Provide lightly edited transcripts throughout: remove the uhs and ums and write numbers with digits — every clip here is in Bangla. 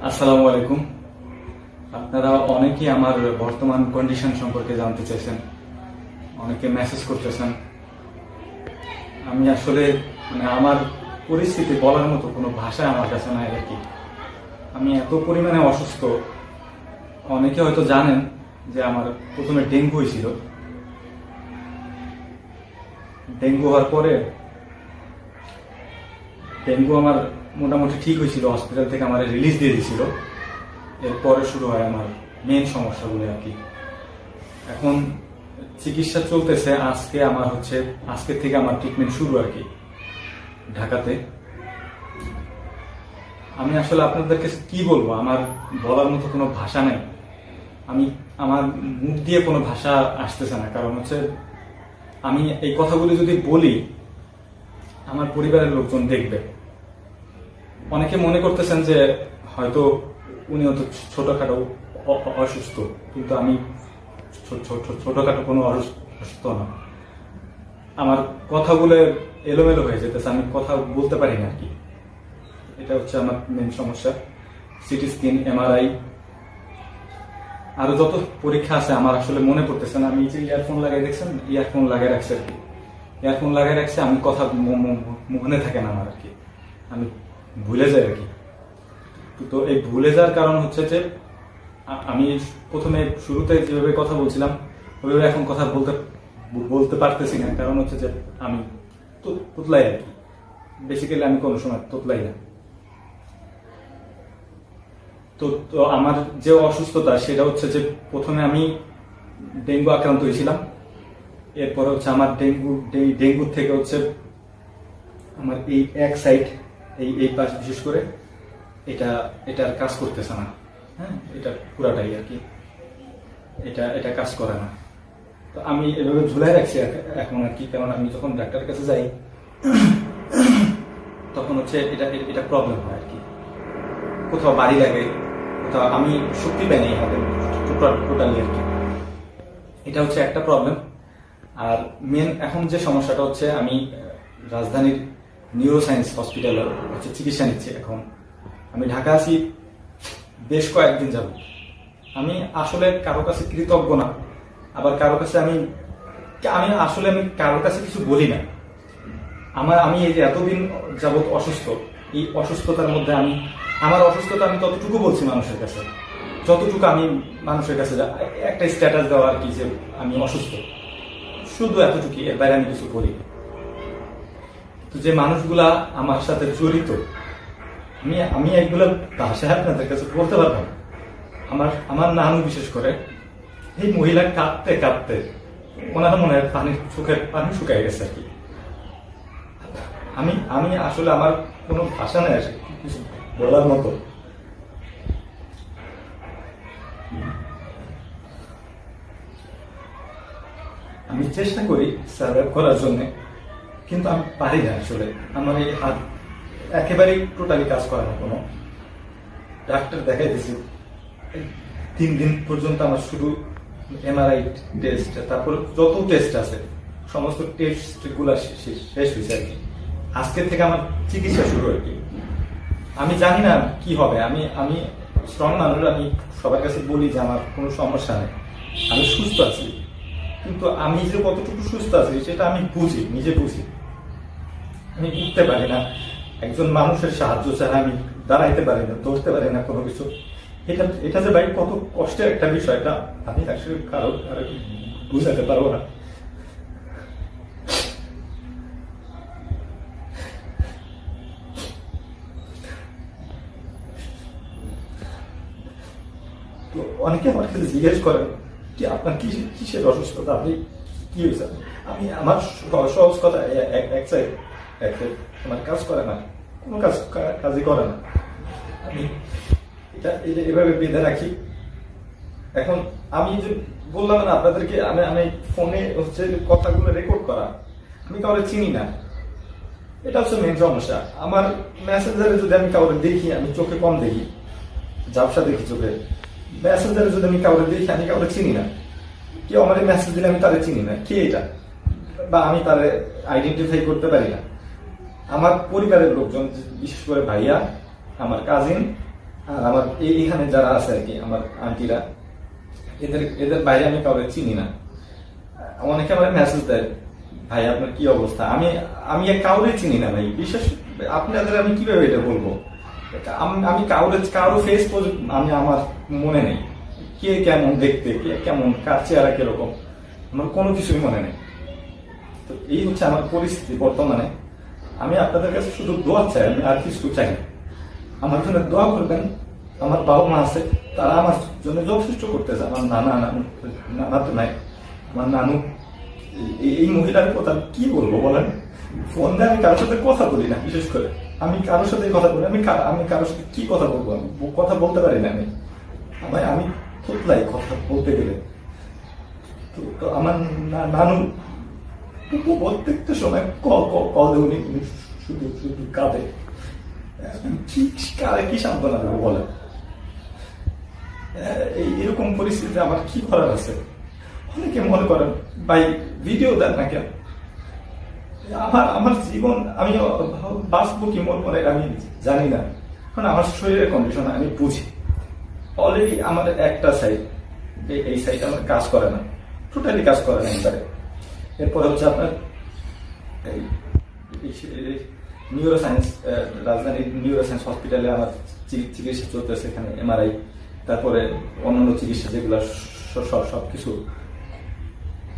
আসসালামু আলাইকুম। আপনারা অনেকেই আমার বর্তমান কন্ডিশন সম্পর্কে জানতে চাইছেন, অনেকে মেসেজ করতেছেন। আমি আসলে আমার পরিস্থিতি বলার মতো কোনো ভাষা আমার কাছে নাই আর কি। আমি এত পরিমাণে অসুস্থ। অনেকে হয়তো জানেন যে আমার প্রথমে ডেঙ্গু হয়েছিল। ডেঙ্গু হওয়ার পরে ডেঙ্গু আমার মোটামুটি ঠিক হয়েছিল, হসপিটাল থেকে আমার রিলিজ দিয়ে দিয়েছিল। এরপরে শুরু হয় আমার মেন সমস্যাগুলো আর কি। এখন চিকিৎসা চলতেছে। আজকে থেকে আমার ট্রিটমেন্ট শুরু আর কি ঢাকাতে। আমি আসলে আপনাদেরকে কি বলবো, আমার বলার মতো কোনো ভাষা নেই। আমার মুখ দিয়ে কোনো ভাষা আসতেছে না। কারণ আমি এই কথাগুলো যদি বলি, আমার পরিবারের লোকজন দেখবে। অনেকে মনে করতেছেন যে হয়তো উনি হয়তো ছোটখাটো অসুস্থ, কিন্তু আমি ছোটখাটো কোনো অসুস্থ না। আমার কথাগুলো এলোমেলো হয়ে যেতেছে, আমি কথা বলতে পারি না আর কি। এটা হচ্ছে আমার মেন সমস্যা। সিটি স্ক্যান, এমআরআই, আরো যত পরীক্ষা আছে আমার আসলে মনে পড়তেছে না। আমি যে ইয়ারফোন লাগাই দেখছেন, ইয়ারফোন লাগাই রাখছি আর কি। ইয়ারফোন লাগাই রাখছি, আমি কথা মনে থাকে না আমার আর কি। আমি ভুলে যাই আর কি। তো এই ভুলে যাওয়ার কারণ হচ্ছে যে আমি প্রথমে শুরুতে যেভাবে কথা বলছিলাম ওইভাবে এখন কথা বলতে পারতেছি না। কারণ হচ্ছে যে আমি তোতলাই আর কি। বেসিক্যালি আমি কোনো সময় তোতলাই না। তো আমার যে অসুস্থতা সেটা হচ্ছে যে প্রথমে আমি ডেঙ্গু আক্রান্ত হয়েছিলাম। এরপরে হচ্ছে আমার ডেঙ্গু থেকে আমার এই এক সাইড, এই পাশ বিশেষ করে এটার কাজ করতেছে না। হ্যাঁ, এটা পুরাটাই আর কি, এটা কাজ করে না। তো আমি এভাবে ঝুলাই রাখছি এখন আর কি। কারণ আমি যখন ডাক্তারের কাছে যাই তখন এটা প্রবলেম হয় আর কি। কোথাও বাড়ি লাগে, কোথাও আমি শক্তি পাই নাই হাতে টোটালি আর কি। এটা হচ্ছে একটা প্রবলেম। আর মেন এখন যে সমস্যাটা হচ্ছে, আমি রাজধানীর নিউরোসায়েন্স হসপিটালে চিকিৎসা নিচ্ছি এখন। আমি ঢাকা আছি বেশ কয়েকদিন যাব। আমি আসলে কারো কাছে কৃতজ্ঞ না, আবার কারো কাছে আমি কারোর কাছে কিছু বলি না। আমি এই যে এতদিন যাবৎ অসুস্থ, এই অসুস্থতার মধ্যে আমার অসুস্থতা আমি ততটুকু বলছি মানুষের কাছে, যতটুকু আমি মানুষের কাছে একটা স্ট্যাটাস দেওয়া আর কি যে আমি অসুস্থ, শুধু এতটুকু। এর বাইরে আমি কিছু বলি। তো যে মানুষগুলা আমার সাথে জড়িত, আমি এগুলো ভাষায় আপনাদের কাছে বলতে পারবো না। আমার নানু বিশেষ করে, এই মহিলা কাঁদতে কাঁদতে ওনার মনে হয় চোখের পানি শুকাই গেছে আর কি। আমি আসলে আমার কোনো ভাষা নেই কিছু বলার মতো। আমি চেষ্টা করি সার্ভাইভ করার জন্য, কিন্তু আমি পারি না আসলে। আমার এই হাত একেবারেই টোটালি কাজ করে না। কোনো ডাক্তার দেখাই দিয়েছি 3 দিন পর্যন্ত আমার শুধু এমআরআই টেস্ট, তারপর যত টেস্ট আছে সমস্ত টেস্ট গুলা শেষ হয়েছে আর কি। আজকে থেকে আমার চিকিৎসা শুরু আর কি। আমি জানি না কি হবে। আমি স্ট্রং মানুষ, আমি সবার কাছে বলি যে আমার কোনো সমস্যা নেই, আমি সুস্থ আছি। কিন্তু আমি যে কতটুকু সুস্থ আছি সেটা আমি নিজে বুঝি। আমি উঠতে পারি না, একজন মানুষের সাহায্য ছাড়া আমি দাঁড়াইতে পারি না, ধরতে পারি না কোনো কিছু। এটা যে ভাই কত কষ্টের একটা বিষয়, এটা আমি আসলে কারো বুঝাতে পারবো না। তো অনেকে আমার কাছে জিজ্ঞেস করেন যে আপনার কিসের অসুস্থতা, আপনি কি হয়েছে? আমার সহজ কথা এক সাইড আমার কাজ করে না, কোনো কাজই করে না। আমি এটা এভাবে বেঁধে রাখি। এখন আমি যে বললাম না আপনাদেরকে, আমি ফোনে কথাগুলো রেকর্ড করা, আমি কাউকে চিনি না। এটা হচ্ছে মেন সমস্যা। আমার মেসেঞ্জারে যদি আমি কাউকে দেখি, আমি চোখে কম দেখি, ঝাপসা দেখি চোখে। মেসেঞ্জারে যদি আমি কাউকে দেখি, আমি কাউকে চিনি না। কেউ আমার মেসেজ দিলে আমি তারে চিনি না কে এটা, বা আমি তারে আইডেন্টিফাই করতে পারি না। আমার পরিবারের লোকজন, বিশেষ করে ভাইয়া, আমার কাজিন আর আমার এইখানে যারা আছে আর কি আমার আন্টিরা, এদের এদের বাইরে আমি কাউকে চিনি না। অনেকে আমার মেসেজ দেয়, ভাই আপনার কি অবস্থা, আমি আমি কাউরে চিনি না ভাই, বিশেষ আপনাদের আমি কিভাবে এটা বলবো, আমি কারো ফেস আমি আমার মনে নেই, কে কেমন দেখতে, কে কেমন, কার চেহারা কিরকম, আমার কোনো কিছুই মনে নেই। তো এই হচ্ছে আমার পরিস্থিতি বর্তমানে। আমি আপনাদের কাছে শুধু দোয়া চাই, আমি আর কিছু চাই না। আমার জন্য দোয়া করবেন। আমার বাবা মা আছে, তারা আমার জন্য যথেষ্ট করতেছে। আমার নানা তো নাই, আমার নানু। এই মহিলার কথা কি বলবো বলেন, ফোন দিয়ে আমি কারোর সাথে কথা বলি না। বিশেষ করে আমি কারোর সাথে কথা বলি, আমি কারোর সাথে কি কথা বলবো, আমি কথা বলতে পারি না। আমি তোতলাই কথা বলতে গেলে। তো আমার নানু প্রত্যেকটা সময় কল উনি শুধু শুধু কাঁদে। কারে কি সান্ত্বনা দেবো বলেন? এরকম পরিস্থিতিতে আমার কি করার আছে? অনেকে মনে করেন ভাই ভিডিও দেন না কেন? আমার জীবন আমি বাঁচবো কি মরবো না আমি জানি না, কারণ আমার শরীরের কন্ডিশন আমি বুঝি। অলরেডি আমার একটা সাইড, এই সাইড আমার কাজ করে না, টোটালি কাজ করে না একবারে। এরপরে হচ্ছে আপনার নিউরো সায়েন্স, রাজধানীর নিউরো সায়েন্স হসপিটালে আমার চিকিৎসা চলতেছে, এখানে এমআরআই, তারপরে অন্যান্য চিকিৎসা যেগুলো সবকিছু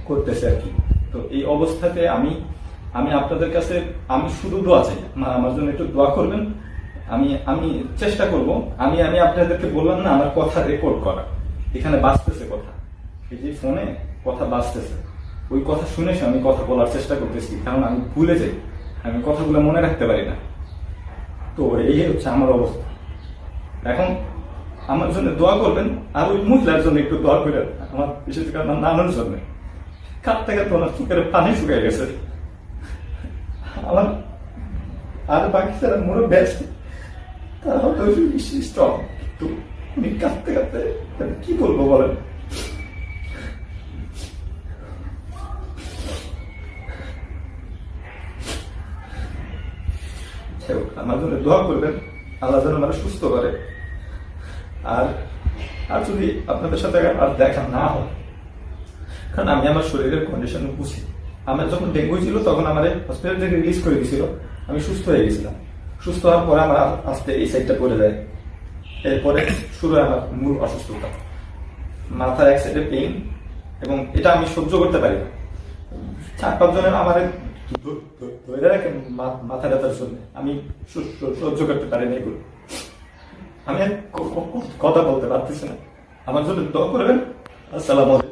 করতেছে আর কি। তো এই অবস্থাতে আমি আপনাদের কাছে আমি শুধু দোয়া চাই, আমার জন্য একটু দোয়া করবেন। আমি চেষ্টা করব। আমি আপনাদেরকে বললাম না, আমার কথা রেকর্ড করা, এখানে বাজতেছে কথা, এই যে ফোনে কথা বাজতেছে, ওই কথা শুনে আমি কথা বলার চেষ্টা করতেছি, কারণ আমি ভুলে যাই, আমি কথাগুলো মনে রাখতে পারি না। তো এই হচ্ছে আমার অবস্থা এখন। আমার জন্য দোয়া করবেন, আর ওই মহিলার জন্য একটু দোয়া করেন, আমার বিশেষ করে আমার নানুর জন্য। কাঁদতে কাঁদতে ওনার চোখের পানি শুকিয়ে গেছে। আমার আর বাকি যারা মনে ব্যস্ত, তারা হয়তো স্ট্রং, তো উনি কাঁদতে কাঁদতে কি বলবো বলেন? আমার জন্য দোয়া করবেন, আল্লাহ যেন আমার সুস্থ করে। আর যদি আপনাদের সাথে আর দেখা না হয়, কারণ আমি আমার শরীরের কন্ডিশন বুঝি। আমার যখন ডেঙ্গু ছিল তখন আমার হসপিটাল থেকে রিলিজ করে দিয়েছিল, আমি সুস্থ হয়ে গেছিলাম। সুস্থ হওয়ার পরে আমার আস্তে এই সাইডটা পড়ে যায়। এরপরে শুরু হয় আমার মূল অসুস্থতা, মাথার এক সাইডে পেইন, এবং এটা আমি সহ্য করতে পারি না। 4-5 জনের আমার ধরে রাখে মাথা ব্যথার জন্য, আমি সহ্য করতে পারি না এগুলো। আমি কথা বলতে পারতেছি না। আমার জন্য দোয়া করবেন। আসসালামু আলাইকুম।